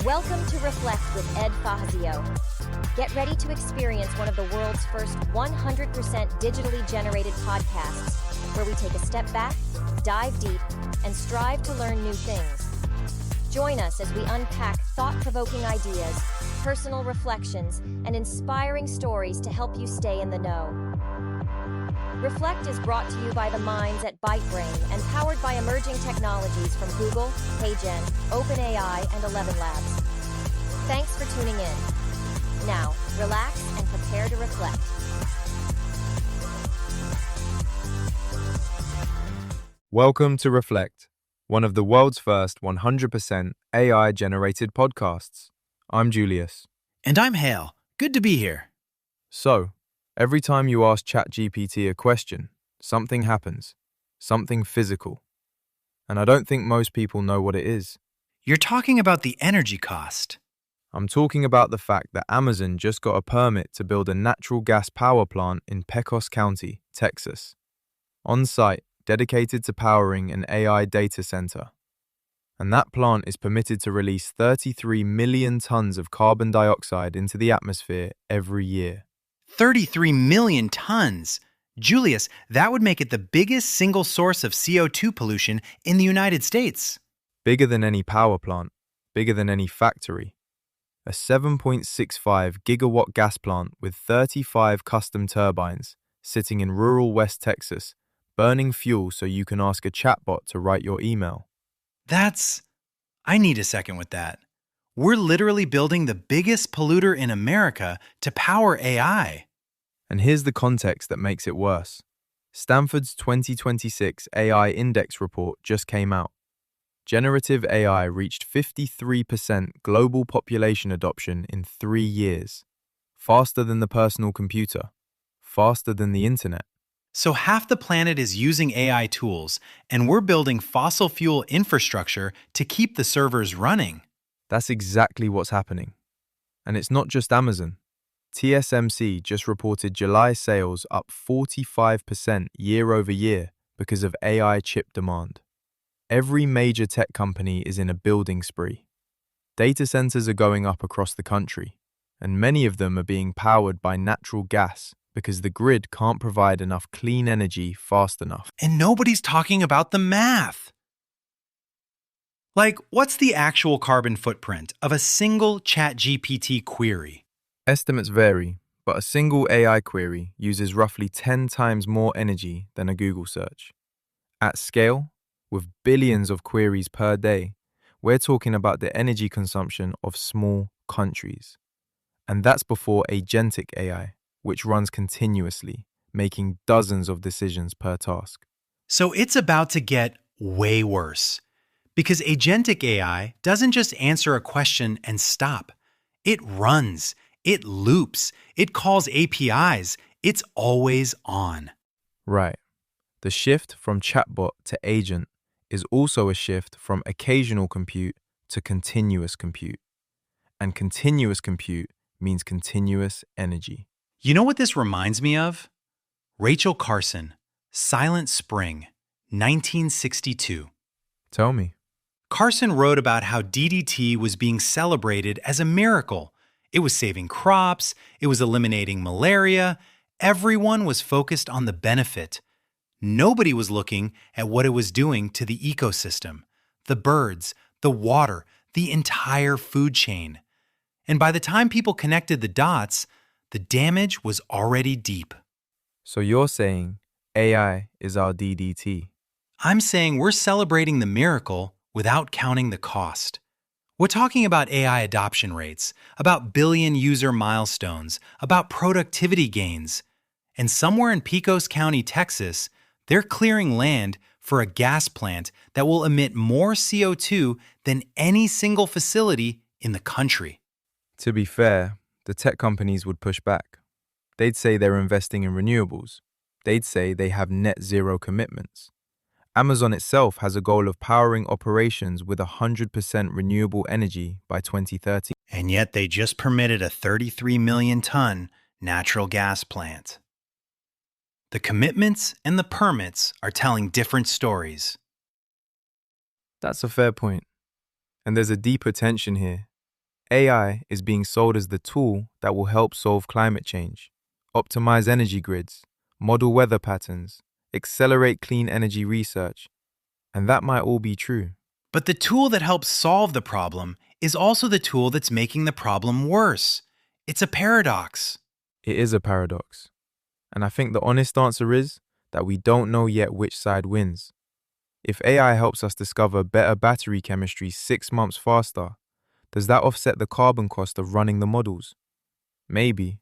Welcome to Reflect with Ed Fassio. Get ready to experience one of the world's first 100% digitally generated podcasts, where we take a step back, dive deep, and strive to learn new things. Join us as we unpack thought-provoking ideas, personal reflections, and inspiring stories to help you stay in the know. Reflect is brought to you by the minds at ByteBrain and powered by emerging technologies from Google, HeyGen, OpenAI, and 11 Labs. Thanks for tuning in. Now, relax and prepare to reflect. Welcome to Reflect, one of the world's first 100% AI-generated podcasts. I'm Julius. And I'm Hale. Good to be here. So, every time you ask ChatGPT a question, something happens, something physical. And I don't think most people know what it is. You're talking about the energy cost. I'm talking about the fact that Amazon just got a permit to build a natural gas power plant in Pecos County, Texas. On site, dedicated to powering an AI data center. And that plant is permitted to release 33 million tons of carbon dioxide into the atmosphere every year. 33 million tons! Julius, that would make it the biggest single source of CO2 pollution in the United States. Bigger than any power plant, bigger than any factory. A 7.65 gigawatt gas plant with 35 custom turbines sitting in rural West Texas, burning fuel so you can ask a chatbot to write your email. I need a second with that. We're literally building the biggest polluter in America to power AI. And here's the context that makes it worse. Stanford's 2026 AI Index report just came out. Generative AI reached 53% global population adoption in 3 years. Faster than the personal computer. Faster than the internet. So half the planet is using AI tools, and we're building fossil fuel infrastructure to keep the servers running. That's exactly what's happening. And it's not just Amazon. TSMC just reported July sales up 45% year over year because of AI chip demand. Every major tech company is in a building spree. Data centers are going up across the country, and many of them are being powered by natural gas because the grid can't provide enough clean energy fast enough. And nobody's talking about the math. Like, what's the actual carbon footprint of a single ChatGPT query? Estimates vary, but a single AI query uses roughly 10 times more energy than a Google search. At scale, with billions of queries per day, we're talking about the energy consumption of small countries. And that's before agentic AI, which runs continuously, making dozens of decisions per task. So it's about to get way worse. Because agentic AI doesn't just answer a question and stop. It runs, it loops, it calls APIs, it's always on. Right. The shift from chatbot to agent is also a shift from occasional compute to continuous compute. And continuous compute means continuous energy. You know what this reminds me of? Rachel Carson, Silent Spring, 1962. Tell me. Carson wrote about how DDT was being celebrated as a miracle. It was saving crops, it was eliminating malaria. Everyone was focused on the benefit. Nobody was looking at what it was doing to the ecosystem, the birds, the water, the entire food chain. And by the time people connected the dots, the damage was already deep. So you're saying AI is our DDT? I'm saying we're celebrating the miracle without counting the cost. We're talking about AI adoption rates, about billion user milestones, about productivity gains. And somewhere in Pecos County, Texas, they're clearing land for a gas plant that will emit more CO2 than any single facility in the country. To be fair, the tech companies would push back. They'd say they're investing in renewables. They'd say they have net zero commitments. Amazon itself has a goal of powering operations with 100% renewable energy by 2030. And yet they just permitted a 33 million ton natural gas plant. The commitments and the permits are telling different stories. That's a fair point. And there's a deeper tension here. AI is being sold as the tool that will help solve climate change, optimize energy grids, model weather patterns, accelerate clean energy research, and that might all be true. But the tool that helps solve the problem is also the tool that's making the problem worse. It's a paradox. It is a paradox. And I think the honest answer is that we don't know yet which side wins. If AI helps us discover better battery chemistry 6 months faster, does that offset the carbon cost of running the models? Maybe.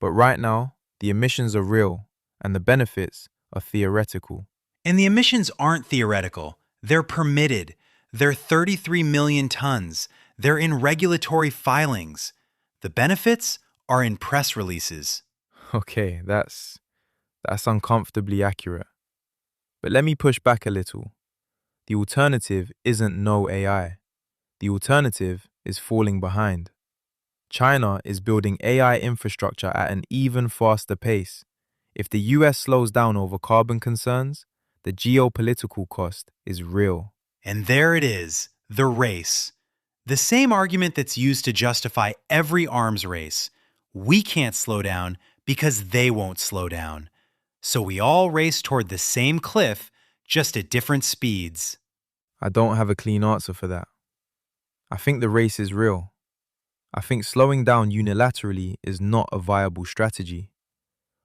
But right now, the emissions are real and the benefits are theoretical. And the emissions aren't theoretical. They're permitted. They're 33 million tons. They're in regulatory filings. The benefits are in press releases. Okay, that's uncomfortably accurate. But let me push back a little. The alternative isn't no AI. The alternative is falling behind. China is building AI infrastructure at an even faster pace. If the US slows down over carbon concerns, the geopolitical cost is real. And there it is, the race. The same argument that's used to justify every arms race. We can't slow down because they won't slow down. So we all race toward the same cliff, just at different speeds. I don't have a clean answer for that. I think the race is real. I think slowing down unilaterally is not a viable strategy.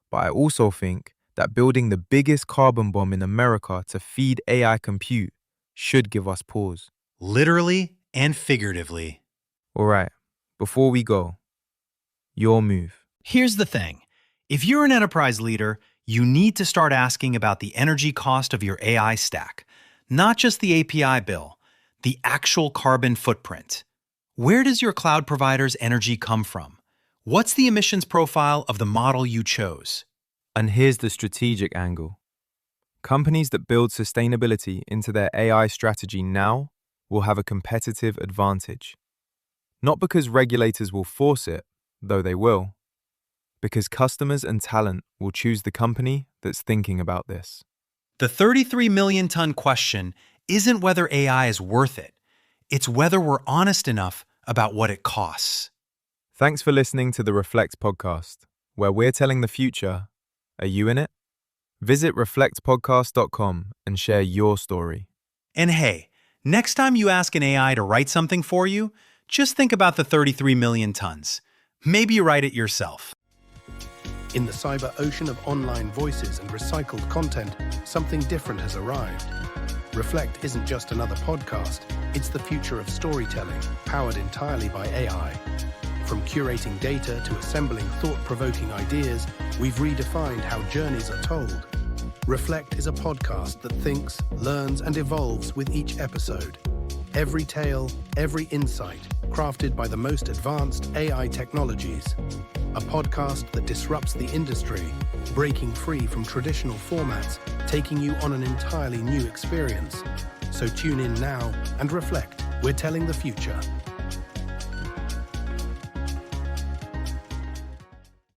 But I also think that building the biggest carbon bomb in America to feed AI compute should give us pause. Literally and figuratively. All right, before we go, your move. Here's the thing. If you're an enterprise leader, you need to start asking about the energy cost of your AI stack, not just the API bill, the actual carbon footprint. Where does your cloud provider's energy come from? What's the emissions profile of the model you chose? And here's the strategic angle. Companies that build sustainability into their AI strategy now will have a competitive advantage. Not because regulators will force it, though they will, because customers and talent will choose the company that's thinking about this. The 33 million ton question isn't whether AI is worth it. It's whether we're honest enough about what it costs. Thanks for listening to the Reflect podcast, where we're telling the future. Are you in it? Visit reflectpodcast.com and share your story. And hey, next time you ask an AI to write something for you, just think about the 33 million tons. Maybe write it yourself. In the cyber ocean of online voices and recycled content, something different has arrived. Reflect isn't just another podcast, it's the future of storytelling, powered entirely by AI. From curating data to assembling thought-provoking ideas, we've redefined how journeys are told. Reflect is a podcast that thinks, learns, and evolves with each episode. Every tale, every insight, crafted by the most advanced AI technologies. A podcast that disrupts the industry, breaking free from traditional formats, taking you on an entirely new experience. So tune in now and reflect. We're telling the future.